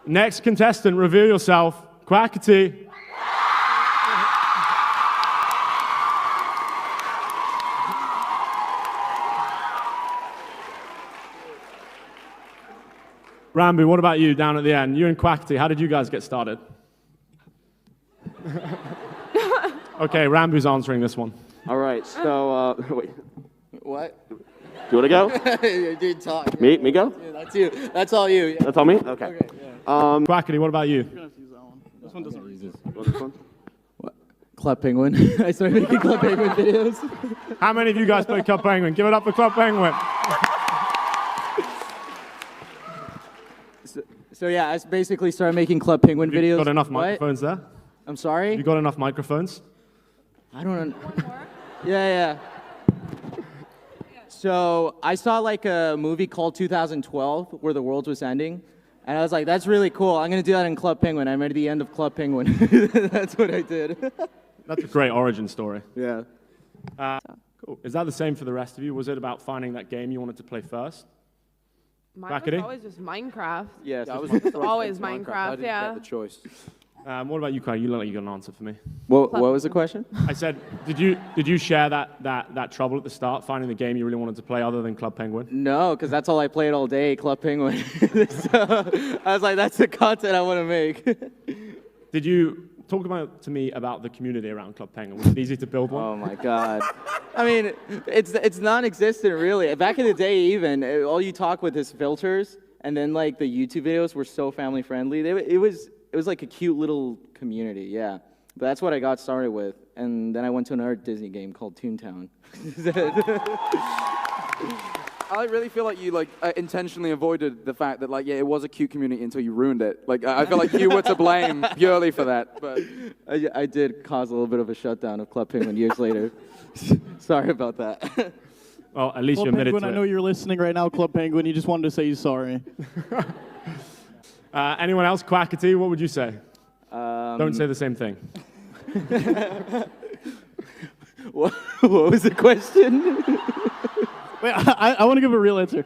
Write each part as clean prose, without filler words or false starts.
Next contestant, reveal yourself. Quackity. Rambo, what about you down at the end? You and Quackity, how did you guys get started? Okay, Rambo's answering this one. All right, so, wait. What? Do you want to go? You did talk. Me go? Yeah, that's you. That's all you. Yeah. That's all me? Okay. Quackity, what about you? You're gonna have to use that one. This one doesn't read. This one? What? Club Penguin. I started making Club Penguin videos. How many of you guys play Club Penguin? Give it up for Club Penguin. So yeah, I basically started making Club Penguin videos. You got enough What? microphones there? I'm sorry? You got enough microphones? I don't know. Yeah. So I saw like a movie called 2012 where the world was ending. And I was like, that's really cool. I'm going to do that in Club Penguin. I made the end of Club Penguin. That's what I did. That's a great origin story. Yeah. Cool. Is that the same for the rest of you? Was it about finding that game you wanted to play first? Mine Quackity? was always just Minecraft. Yes. I was Always Minecraft, I didn't yeah. get the choice. What about you, Kai? You look like you got an answer for me. What was the question? I said, did you share that trouble at the start, finding the game you really wanted to play other than Club Penguin? No, because that's all I played all day, Club Penguin. So I was like, that's the content I want to make. Did you talk to me about the community around Club Penguin? Was it easy to build one? Oh my God. I mean, it's non-existent really. Back in the day even, all you talk with is filters, and then like the YouTube videos were so family friendly. It was like a cute little community, yeah. But that's what I got started with. And then I went to another Disney game called Toontown. I really feel like you intentionally avoided the fact that it was a cute community until you ruined it. Like I feel like you were to blame purely for that. But I did cause a little bit of a shutdown of Club Penguin years later. Sorry about that. Well, at least Club you admitted Penguin, to I know it. you're listening right now, Club Penguin. You just wanted to say you're sorry. Anyone else? Quackity, what would you say? Don't say the same thing. What was the question? Wait, I want to give a real answer.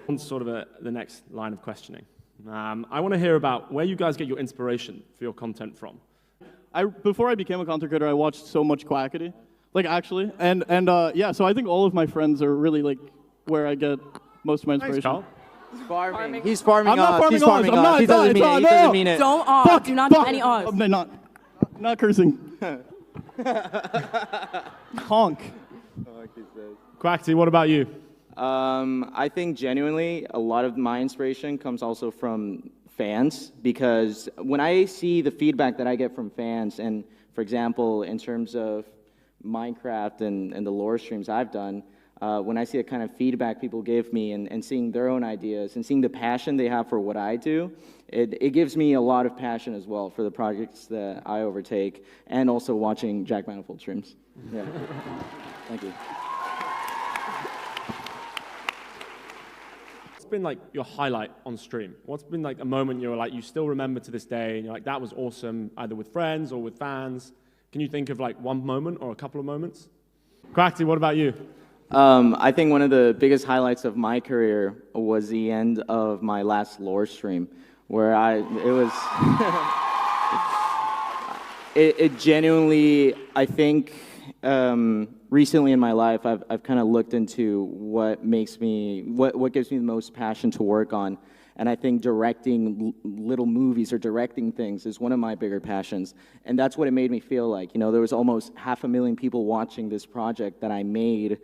On sort of the next line of questioning. I want to hear about where you guys get your inspiration for your content from. Before I became a content creator, I watched so much Quackity, actually, and yeah. So I think all of my friends are really where I get most of my inspiration. Thanks, Carl. Farming. He's farming I'm not us. farming He's us. farming I'm us. not. He doesn't mean it. He doesn't mean it. Don't off. Do not do any offs. I'm not cursing. Honk. Quackity, what about you? I think genuinely a lot of my inspiration comes also from fans, because when I see the feedback that I get from fans, and for example, in terms of Minecraft and the lore streams I've done, when I see the kind of feedback people give me and seeing their own ideas and seeing the passion they have for what I do, it gives me a lot of passion as well for the projects that I overtake, and also watching Jack Manifold streams. Yeah. Thank you. What's been your highlight on stream? What's been a moment you still remember to this day, and you're like, that was awesome, either with friends or with fans? Can you think of one moment or a couple of moments? Quackity, what about you? I think one of the biggest highlights of my career was the end of my last lore stream, where it genuinely, I think, recently in my life, I've kind of looked into what gives me the most passion to work on. And I think directing little movies or directing things is one of my bigger passions. And that's what it made me feel like. There was almost 500,000 people watching this project that I made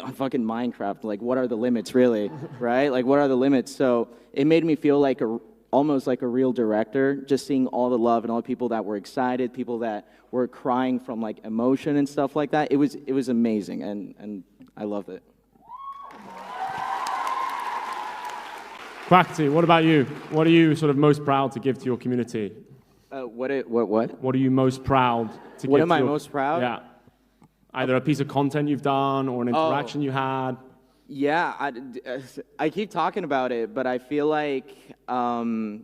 on fucking Minecraft. What are the limits, really? Right? What are the limits? So it made me feel almost like a real director, just seeing all the love and all the people that were excited, people that were crying from emotion and stuff like that. It was amazing, and I loved it. Quackity, what about you? What are you sort of most proud to give to your community? What? What are you most proud to give What to am I your... most proud? Yeah. Either a piece of content you've done or an interaction you had. Yeah, I keep talking about it, but I feel like I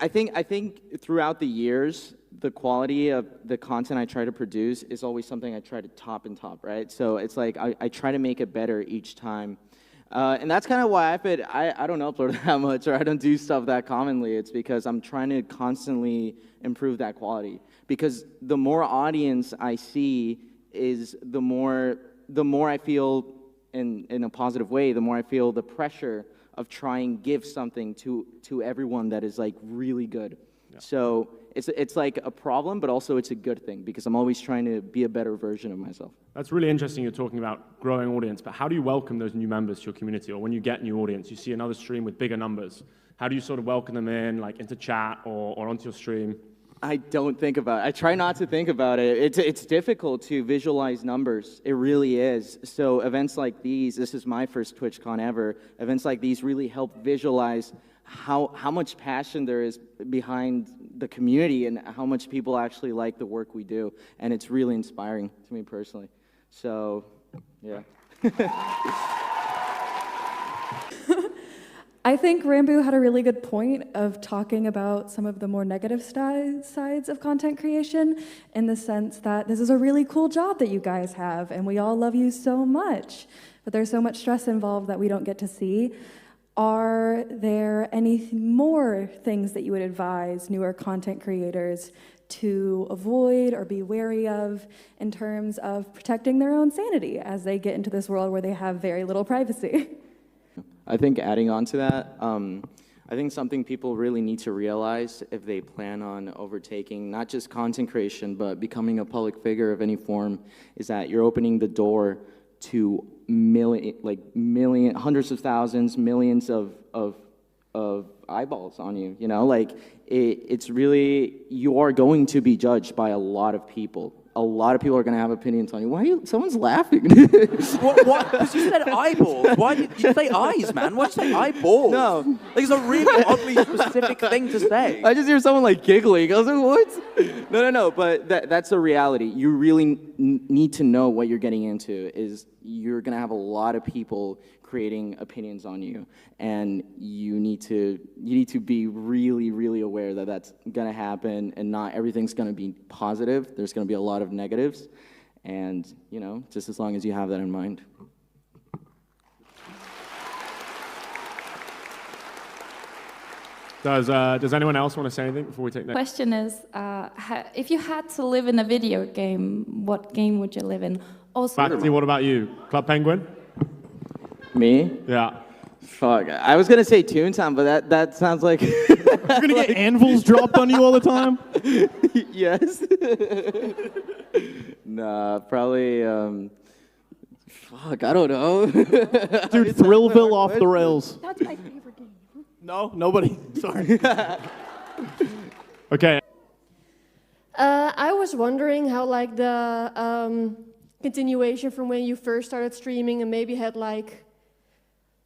think throughout the years, the quality of the content I try to produce is always something I try to top, right? So it's I try to make it better each time. And that's kind of why I don't upload that much, or I don't do stuff that commonly. It's because I'm trying to constantly improve that quality. Because the more audience I see is the more I feel in a positive way, the more I feel the pressure of trying to give something to everyone that is like really good. Yeah. So it's like a problem, but also it's a good thing because I'm always trying to be a better version of myself. That's really interesting. You're talking about growing audience, but how do you welcome those new members to your community? Or when you get new audience, you see another stream with bigger numbers. How do you sort of welcome them in, like into chat or onto your stream? I don't think about it. I try not to think about it. It's difficult to visualize numbers. It really is. So events like these, this is my first TwitchCon ever, events like these really help visualize how much passion there is behind the community and how much people actually like the work we do. And it's really inspiring to me personally. So, yeah. I think Rambo had a really good point of talking about some of the more negative sides of content creation in the sense that this is a really cool job that you guys have and we all love you so much, but there's so much stress involved that we don't get to see. Are there any more things that you would advise newer content creators to avoid or be wary of in terms of protecting their own sanity as they get into this world where they have very little privacy? I think adding on to that, I think something people really need to realize if they plan on overtaking not just content creation, but becoming a public figure of any form, is that you're opening the door to hundreds of thousands, millions of eyeballs on you. You know, like it's really, you are going to be judged by a lot of people. A lot of people are going to have opinions on you. Why are you? Someone's laughing. What? Because you said eyeballs. Why did you say eyes, man? Why'd you say eyeballs? No. Like, it's a really oddly specific thing to say. I just hear someone like giggling. I was like, what? No. But that's the reality. You really need to know what you're getting into. Is you're going to have a lot of people creating opinions on you, and you need to be really, really aware that that's going to happen, and not everything's going to be positive. There's going to be a lot of negatives, and just as long as you have that in mind. Does anyone else want to say anything before we take the question is, if you had to live in a video game, what game would you live in? Also, Quackity, what about you? Club Penguin? Me? Yeah. Fuck. I was gonna say Toontown, but that sounds like you're gonna get anvils dropped on you all the time. Yes. Nah, probably. Fuck, I don't know. Dude, Thrillville off the rails. That's my favorite game. No, nobody. Sorry. Okay. I was wondering how like the continuation from when you first started streaming and maybe had like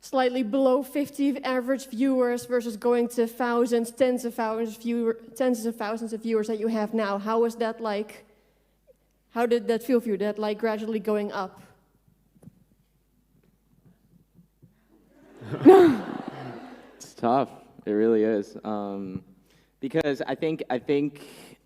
slightly below 50 average viewers versus going to thousands, tens of thousands of viewers that you have now. How was that like? How did that feel for you? That like gradually going up? It's tough. It really is. Because I think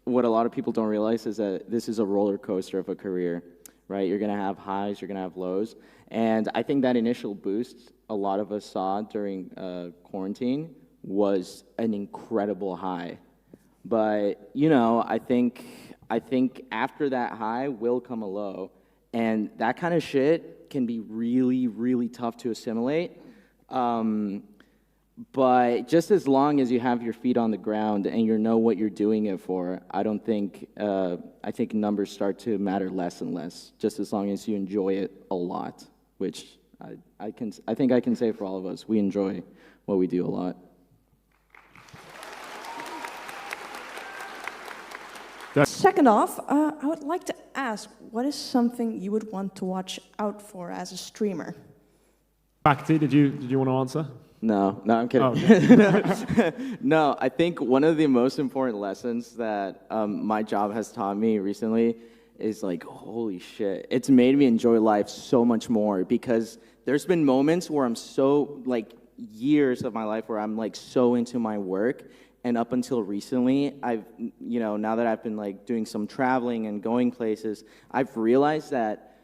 what a lot of people don't realize is that this is a roller coaster of a career, right? You're gonna have highs, you're gonna have lows, and I think that initial boost a lot of us saw during quarantine was an incredible high. But I think after that high will come a low, and that kind of shit can be really, really tough to assimilate. But just as long as you have your feet on the ground and you know what you're doing it for, I think numbers start to matter less and less. Just as long as you enjoy it a lot, which I think I can say for all of us, we enjoy what we do a lot. Second off, I would like to ask, what is something you would want to watch out for as a streamer? Quackity, did you want to answer? No, I'm kidding. Oh, okay. No, I think one of the most important lessons that my job has taught me recently is like, holy shit, it's made me enjoy life so much more, because there's been moments where I'm so, like, years of my life where I'm like so into my work, and up until recently, I've, now that I've been like doing some traveling and going places, I've realized that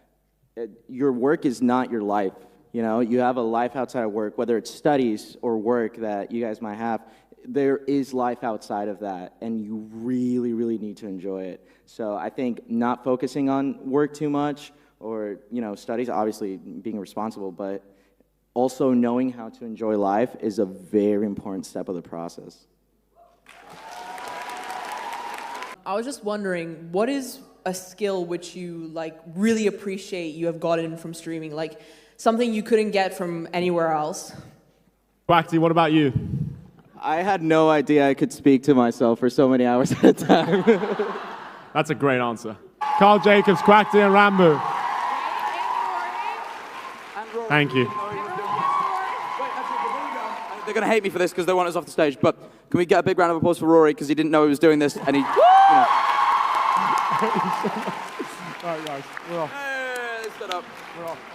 your work is not your life. You know, you have a life outside of work, whether it's studies or work that you guys might have. There is life outside of that, and you really, really need to enjoy it. So I think not focusing on work too much, or studies, obviously being responsible, but also knowing how to enjoy life is a very important step of the process. I was just wondering, what is a skill which you really appreciate you have gotten from streaming? Like something you couldn't get from anywhere else? Quackity, what about you? I had no idea I could speak to myself for so many hours at a time. That's a great answer. Carl Jacobs, Quackity, and Rambo. Thank you. They're going to hate me for this because they want us off the stage, but can we get a big round of applause for Rory because he didn't know he was doing this and he... All right, guys, we're off. Hey, shut up. We're off.